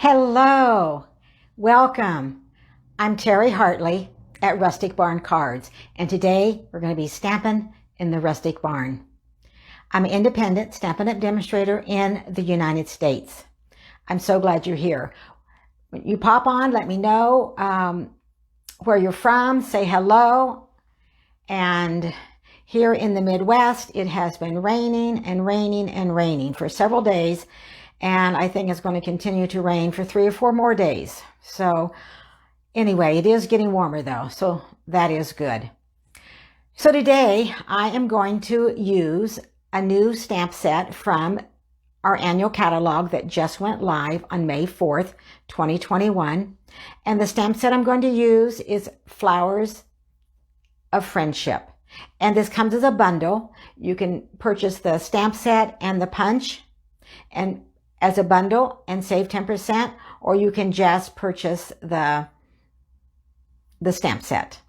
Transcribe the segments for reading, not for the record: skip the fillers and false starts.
Hello, welcome. I'm Terry Hartley at Rustic Barn Cards, and today we're going to be stamping in the Rustic Barn. I'm an independent Stampin' Up demonstrator in the United States. I'm so glad you're here. When you pop on, let me know where you're from, say hello. And here in the Midwest, it has been raining and raining and raining for several days. And I think it's going to continue to rain for 3 or 4 more days. So anyway, it is getting warmer though, so that is good. So today I am going to use a new stamp set from our annual catalog that just went live on May 4th, 2021. And the stamp set I'm going to use is Flowers of Friendship. And this comes as a bundle. You can purchase the stamp set and the punch and as a bundle and save 10%, or you can just purchase the stamp set.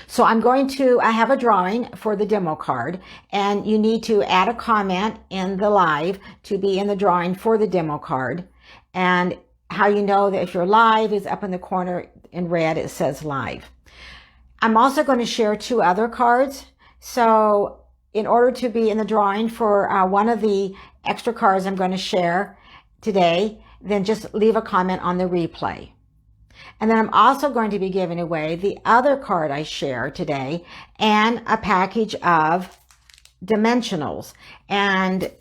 So I have a drawing for the demo card, and you need to add a comment in the live to be in the drawing for the demo card. And how you know that if you're live is up in the corner in red, it says live. I'm also going to share 2 other cards. So in order to be in the drawing for one of the extra cards I'm going to share today, then just leave a comment on the replay. And then I'm also going to be giving away the other card I share today and a package of dimensionals. And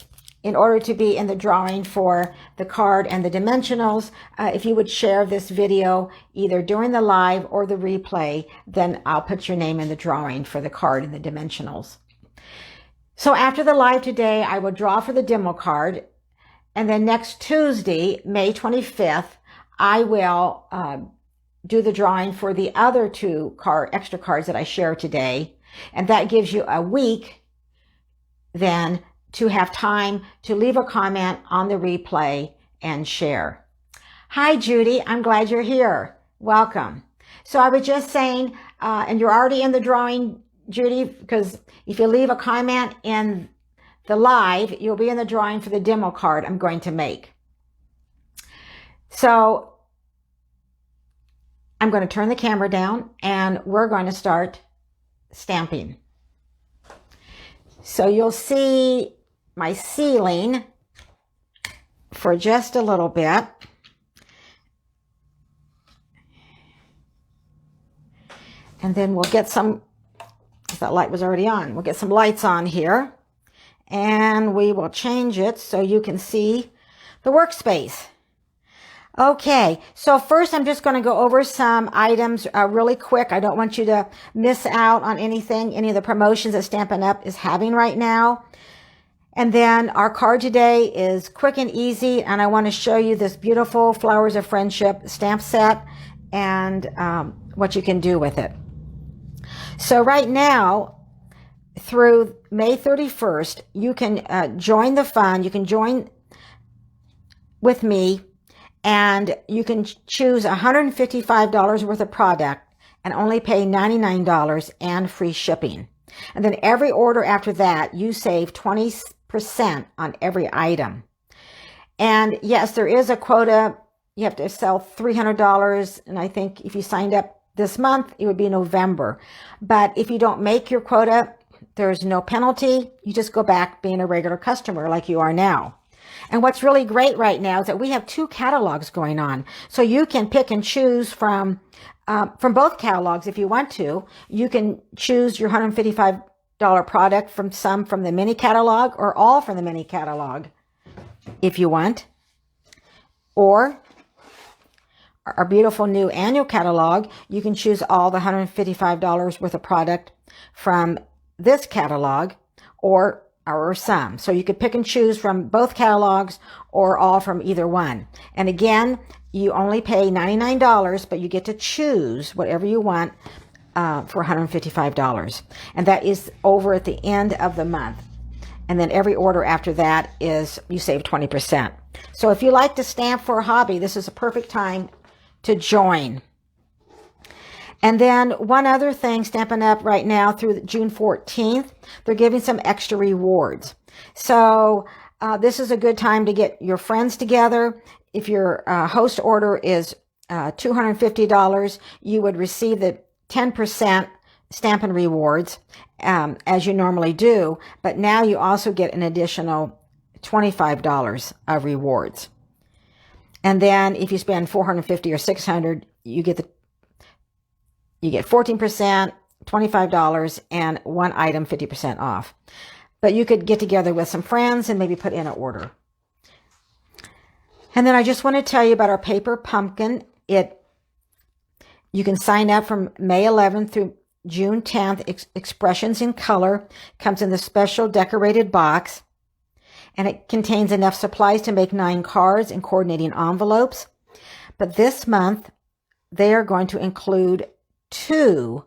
in order to be in the drawing for the card and the dimensionals, if you would share this video either during the live or the replay, then I'll put your name in the drawing for the card and the dimensionals. So after the live today, I will draw for the demo card. And then next Tuesday, May 25th, I will do the drawing for the other 2 extra cards that I share today. And that gives you a week then to have time to leave a comment on the replay and share. Hi, Judy. I'm glad you're here. Welcome. So I was just saying, and you're already in the drawing, Judy, because if you leave a comment in the live, you'll be in the drawing for the demo card I'm going to make. So I'm going to turn the camera down and we're going to start stamping. So you'll see my ceiling for just a little bit. And then we'll get some, that light was already on. We'll get some lights on here and we will change it so you can see the workspace. Okay, so first I'm just going to go over some items really quick. I don't want you to miss out on anything, any of the promotions that Stampin' Up is having right now. And then our card today is quick and easy, and I want to show you this beautiful Flowers of Friendship stamp set and what you can do with it. So right now, through May 31st, you can join the fun. You can join with me, and you can choose $155 worth of product and only pay $99 and free shipping. And then every order after that, you save 20% on every item. And yes, there is a quota. You have to sell $300, and I think if you signed up this month, it would be November. But if you don't make your quota, there's no penalty. You just go back being a regular customer like you are now. And what's really great right now is that we have 2 catalogs going on. So you can pick and choose from both catalogs if you want to. You can choose your $155 product from some from the mini catalog or all from the mini catalog if you want. Or our beautiful new annual catalog, you can choose all the $155 worth of product from this catalog or some. So you could pick and choose from both catalogs or all from either one. And again, you only pay $99, but you get to choose whatever you want for $155. And that is over at the end of the month. And then every order after that is you save 20%. So if you like to stamp for a hobby, this is a perfect time to join. And then one other thing, Stampin' Up right now through June 14th, they're giving some extra rewards. So this is a good time to get your friends together. If your host order is $250, you would receive the 10% Stampin' Rewards as you normally do, but now you also get an additional $25 of rewards. And then if you spend $450 or $600, you get 14%, $25, and one item 50% off. But you could get together with some friends and maybe put in an order. And then I just want to tell you about our paper pumpkin. You can sign up from May 11th through June 10th. Expressions in color comes in the special decorated box, and it contains enough supplies to make 9 cards and coordinating envelopes. But this month, they are going to include 2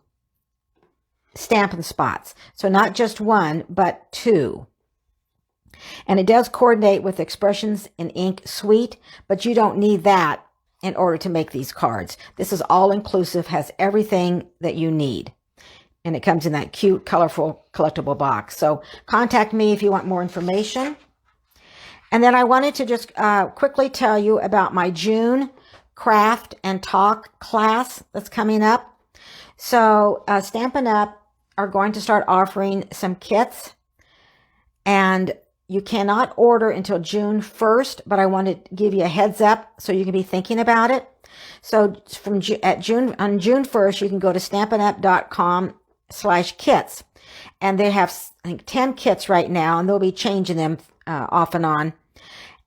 Stampin' spots. So not just 1, but 2. And it does coordinate with Expressions in Ink Suite, but you don't need that in order to make these cards. This is all inclusive, has everything that you need. And it comes in that cute, colorful, collectible box. So contact me if you want more information. And then I wanted to just quickly tell you about my June craft and talk class that's coming up. So Stampin' Up! Are going to start offering some kits, and you cannot order until June 1st, but I want to give you a heads up so you can be thinking about it. So on June 1st, you can go to stampinup.com/kits, and they have, I think, 10 kits right now, and they'll be changing them off and on.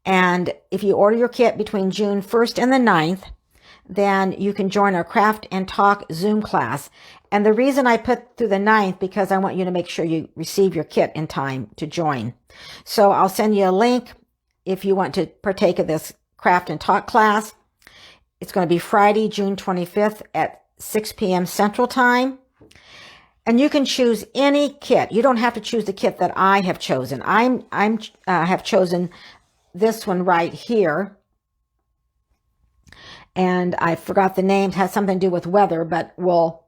And if you order your kit between June 1st and the 9th, then you can join our Craft and Talk Zoom class. And the reason I put through the 9th, because I want you to make sure you receive your kit in time to join. So I'll send you a link if you want to partake of this Craft and Talk class. It's going to be Friday, June 25th at 6 p.m. Central Time. And you can choose any kit. You don't have to choose the kit that I have chosen. I have chosen this one right here. And I forgot the name. It has something to do with weather, but I'll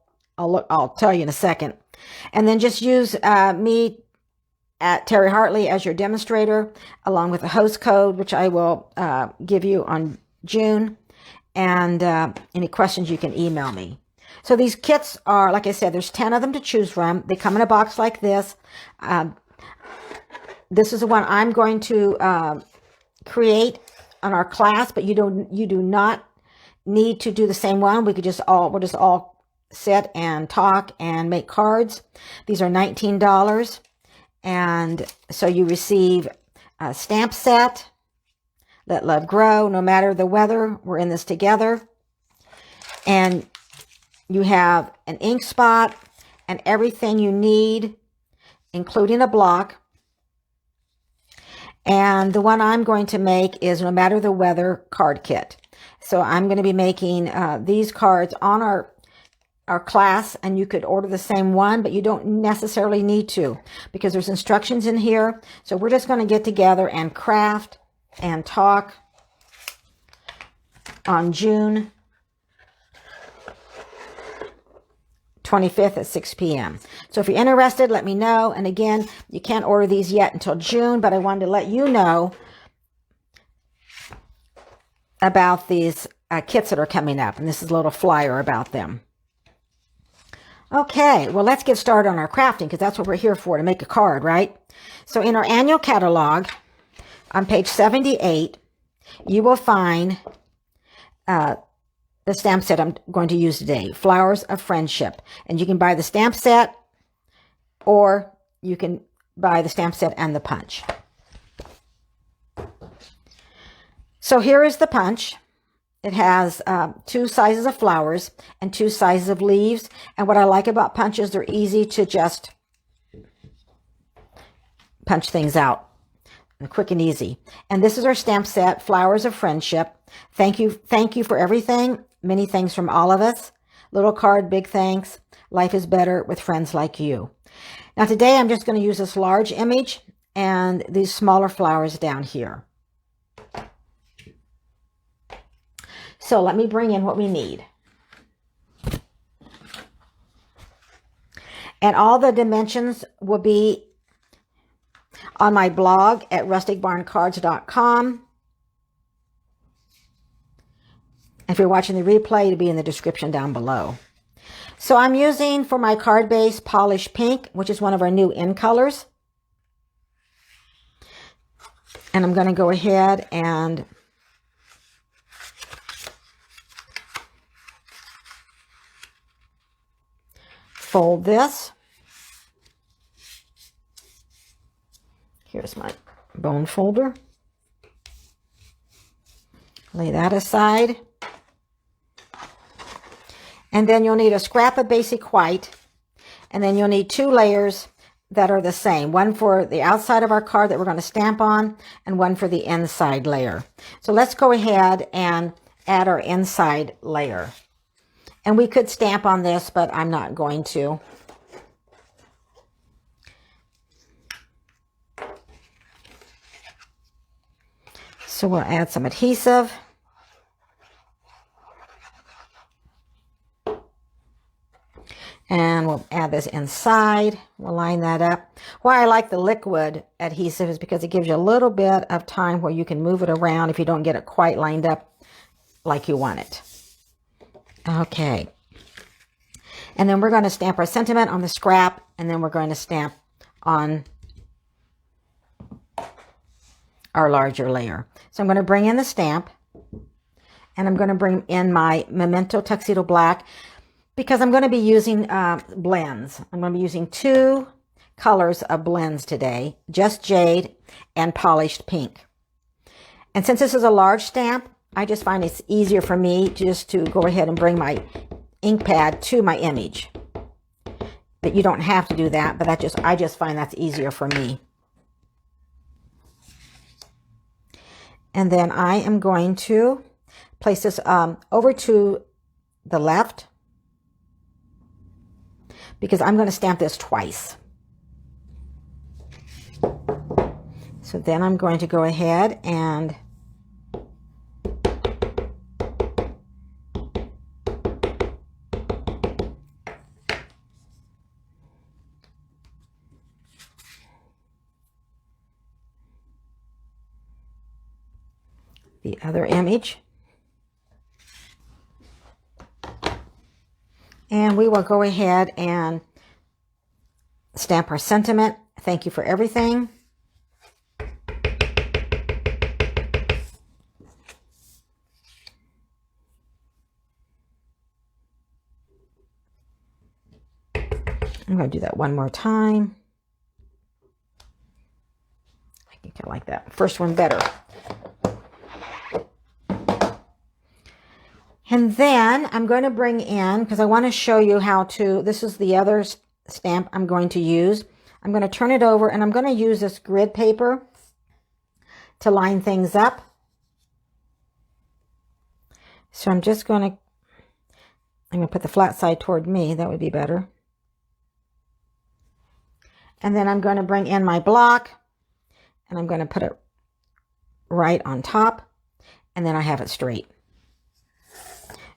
tell you in a second. And then just use me at Terry Hartley as your demonstrator, along with the host code, which I will give you on June. And any questions, you can email me. So these kits are, like I said, there's 10 of them to choose from. They come in a box like this. This is the one I'm going to create on our class, but you do not need to do the same one. We'll just all sit and talk and make cards. These are $19. And so you receive a stamp set, Let Love Grow, No Matter the Weather, We're in This Together. And you have an ink spot and everything you need, including a block. And the one I'm going to make is No Matter the Weather card kit. So I'm going to be making these cards on our class, and you could order the same one, but you don't necessarily need to, because there's instructions in here. So we're just going to get together and craft and talk on June 25th at 6 p.m. So if you're interested, let me know. And again, you can't order these yet until June, but I wanted to let you know about these kits that are coming up. And this is a little flyer about them. Okay, well, let's get started on our crafting, because that's what we're here for, to make a card, right? So in our annual catalog, on page 78, you will find the stamp set I'm going to use today, Flowers of Friendship. And you can buy the stamp set, or you can buy the stamp set and the punch. So here is the punch. It has 2 sizes of flowers and 2 sizes of leaves. And what I like about punches, they're easy to just punch things out. Quick and easy. And this is our stamp set, Flowers of Friendship. Thank you for everything. Many thanks from all of us. Little card, big thanks. Life is better with friends like you. Now today I'm just going to use this large image and these smaller flowers down here. So let me bring in what we need. And all the dimensions will be on my blog at rusticbarncards.com. If you're watching the replay, it'll be in the description down below. So I'm using for my card base Polished Pink, which is one of our new in colors. And I'm going to go ahead and fold this. Here's my bone folder. Lay that aside. And then you'll need a scrap of basic white. And then you'll need 2 layers that are the same. One for the outside of our card that we're going to stamp on, and one for the inside layer. So let's go ahead and add our inside layer. And we could stamp on this, but I'm not going to. So we'll add some adhesive. And we'll add this inside. We'll line that up. Why I like the liquid adhesive is because it gives you a little bit of time where you can move it around if you don't get it quite lined up like you want it. Okay. And then we're going to stamp our sentiment on the scrap, and then we're going to stamp on our larger layer. So I'm going to bring in the stamp, and I'm going to bring in my Memento Tuxedo Black, because I'm going to be using blends. I'm going to be using 2 colors of blends today, Just Jade and Polished Pink. And since this is a large stamp, I just find it's easier for me just to go ahead and bring my ink pad to my image. But you don't have to do that, but I just find that's easier for me. And then I am going to place this over to the left, because I'm going to stamp this twice. So then I'm going to go ahead and the other image. And we will go ahead and stamp our sentiment. Thank you for everything. I'm going to do that one more time. I think I like that first one better. And then I'm going to bring in, because I want to show you how to, this is the other stamp I'm going to use. I'm going to turn it over, and I'm going to use this grid paper to line things up. So I'm just going to put the flat side toward me. That would be better. And then I'm going to bring in my block, and I'm going to put it right on top, and then I have it straight.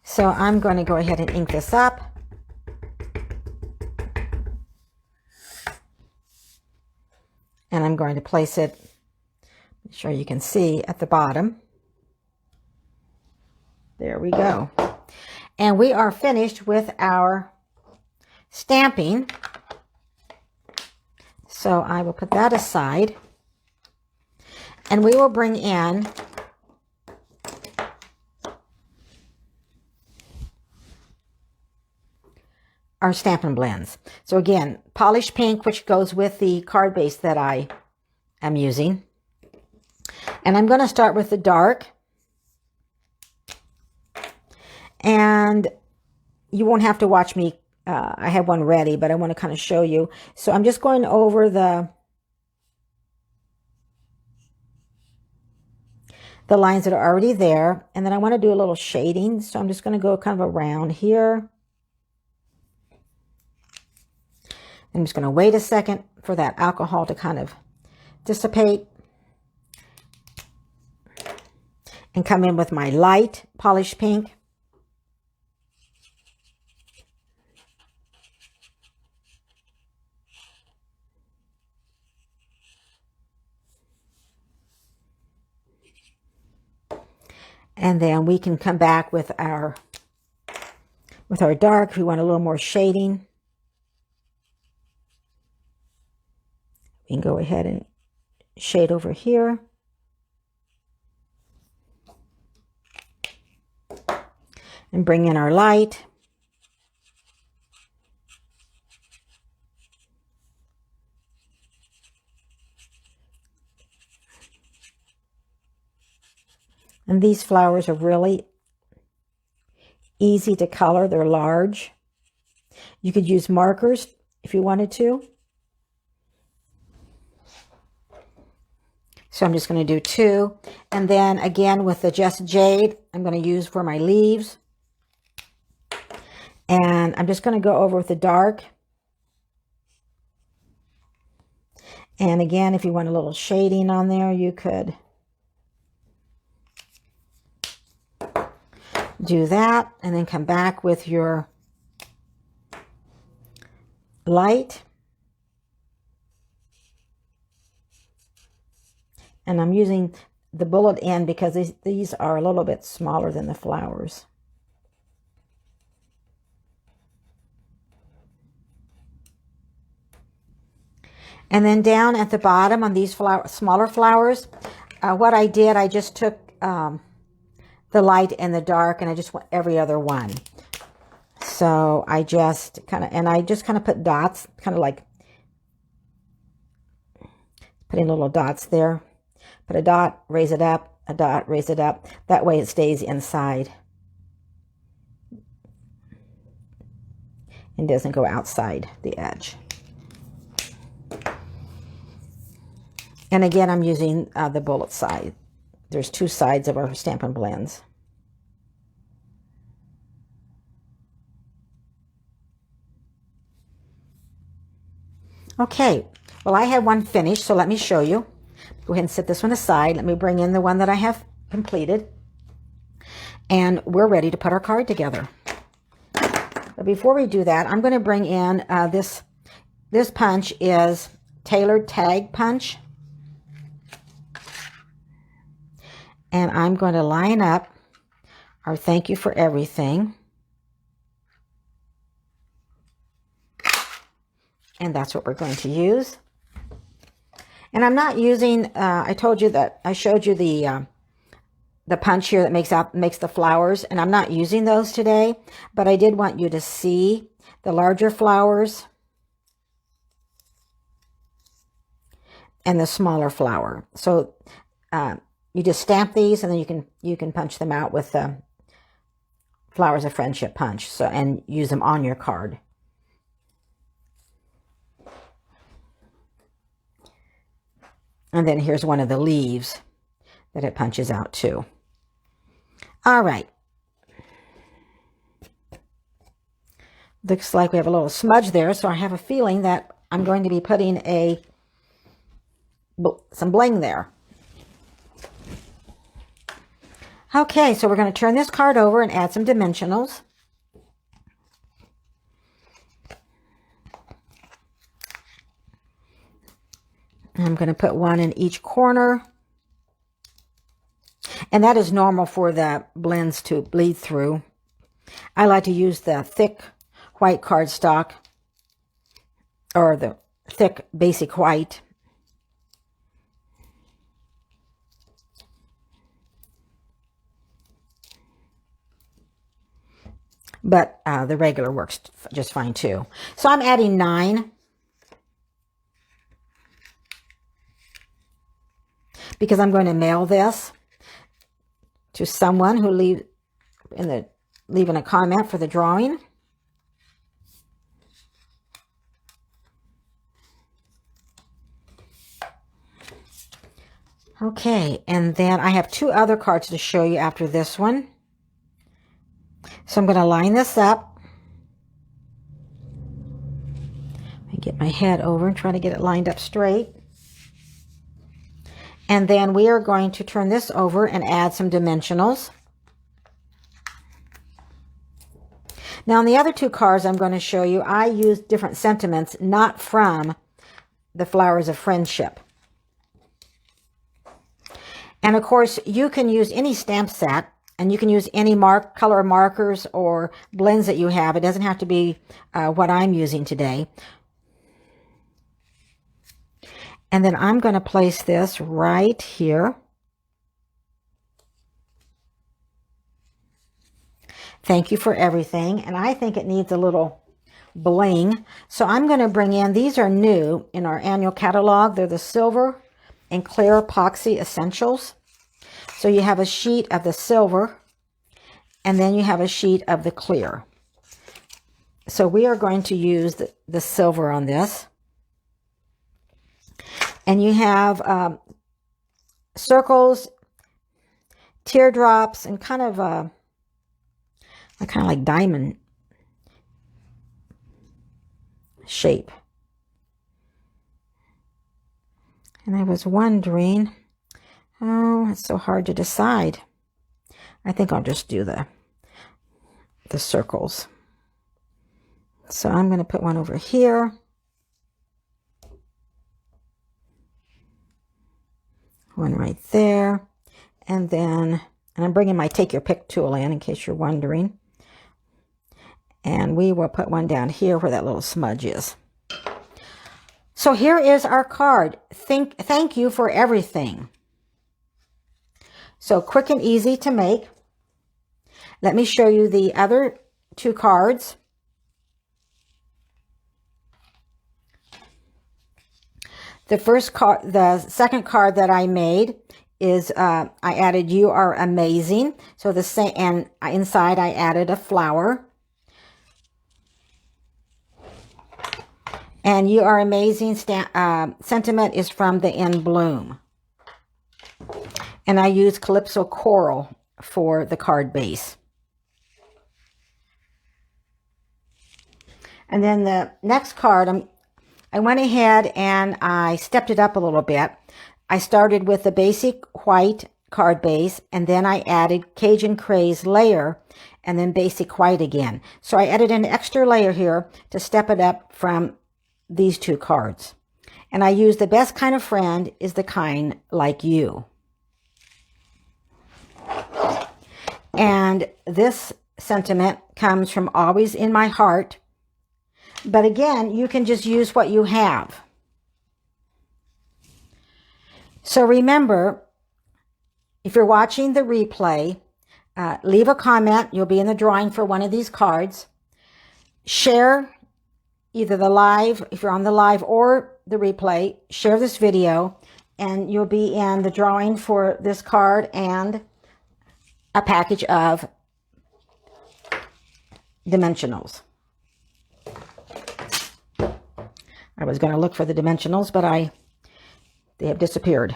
So I'm going to go ahead and ink this up. And I'm going to place it, make sure you can see, at the bottom. There we go. And we are finished with our stamping. So I will put that aside. And we will bring in our Stampin' Blends. So again, Polished Pink, which goes with the card base that I am using. And I'm going to start with the dark. And you won't have to watch me. I have one ready, but I want to kind of show you. So I'm just going over the lines that are already there. And then I want to do a little shading. So I'm just going to go kind of around here. I'm just going to wait a second for that alcohol to kind of dissipate. And come in with my light Polished Pink. And then we can come back with our dark if we want a little more shading. We can go ahead and shade over here. And bring in our light. And these flowers are really easy to color. They're large. You could use markers if you wanted to. So I'm just going to do 2. And then again with the Just Jade, I'm going to use for my leaves. And I'm just going to go over with the dark. And again, if you want a little shading on there, you could do that. And then come back with your light. And I'm using the bullet end because these are a little bit smaller than the flowers. And then down at the bottom on these smaller flowers, what I did, I just took the light and the dark, and I just went every other one. So I just kind of put dots, kind of like putting little dots there. Put a dot, raise it up, a dot, raise it up. That way it stays inside and doesn't go outside the edge. And again, I'm using the bullet side. There's 2 sides of our Stampin' Blends. Okay, well, I have one finished, so let me show you. Go ahead and set this one aside. Let me bring in the one that I have completed. And we're ready to put our card together. But before we do that, I'm going to bring in this punch is Tailored Tag Punch. And I'm going to line up our Thank You for Everything. And that's what we're going to use. And I'm not using, I told you that, I showed you the punch here that makes the flowers. And I'm not using those today. But I did want you to see the larger flowers and the smaller flower. So, you just stamp these, and then you can punch them out with the Flowers of Friendship punch. So, and use them on your card. And then here's one of the leaves that it punches out too. All right. Looks like we have a little smudge there, so I have a feeling that I'm going to be putting some bling there. Okay, so we're going to turn this card over and add some dimensionals. I'm going to put one in each corner. And that is normal for the blends to bleed through. I like to use the thick white cardstock, or the thick basic white. But the regular works just fine too. So I'm adding 9. Because I'm going to mail this to someone who leaving a comment for the drawing. Okay, and then I have 2 other cards to show you after this one. So I'm going to line this up. I get my head over and try to get it lined up straight. And then we are going to turn this over and add some dimensionals. Now, on the other 2 cards I'm going to show you, I used different sentiments, not from the Flowers of Friendship. And of course, you can use any stamp set. And you can use any color markers or blends that you have. It doesn't have to be what I'm using today. And then I'm going to place this right here. Thank you for everything. And I think it needs a little bling. So I'm going to bring in, these are new in our annual catalog. They're the silver and clear epoxy essentials. So you have a sheet of the silver, and then you have a sheet of the clear. So we are going to use the silver on this. And you have circles, teardrops, and kind of like diamond shape. And I was wondering, oh, it's so hard to decide. I think I'll just do the circles. So I'm going to put one over here. One right there. And then, and I'm bringing my take your pick tool in case you're wondering. And we will put one down here where that little smudge is. So here is our card. Thank you for everything. So quick and easy to make. Let me show you the other two cards. The second card that I made is I added "You Are Amazing." So the same, and inside I added a flower. And "You Are Amazing" sentiment is from the In Bloom. And I use Calypso Coral for the card base. And then the next card, I went ahead and I stepped it up a little bit. I started with the basic white card base, and then I added Cajun Craze layer, and then basic white again. So I added an extra layer here to step it up from these two cards. And I use "The best kind of friend is the kind like you." And this sentiment comes from "Always in My Heart." But again, you can just use what you have. So remember, if you're watching the replay, leave a comment. You'll be in the drawing for one of these cards. Share either the live, if you're on the live or the replay, share this video and you'll be in the drawing for this card and a package of dimensionals. I was going to look for the dimensionals, but they have disappeared.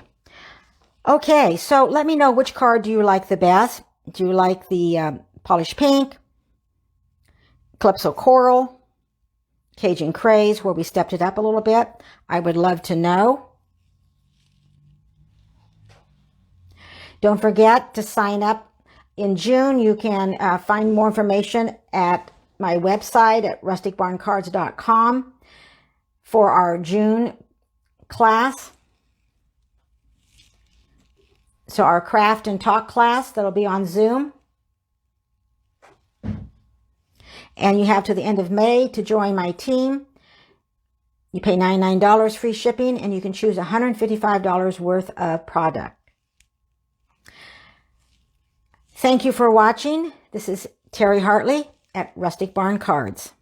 Okay, so let me know, which card do you like the best? Do you like the polished pink, Calypso Coral, Cajun Craze, where we stepped it up a little bit? I would love to know. Don't forget to sign up. In June, you can find more information at my website at rusticbarncards.com for our June class. So our craft and talk class, that'll be on Zoom. And you have to the end of May to join my team. You pay $99 free shipping, and you can choose $155 worth of product. Thank you for watching. This is Terry Hartley at Rustic Barn Cards.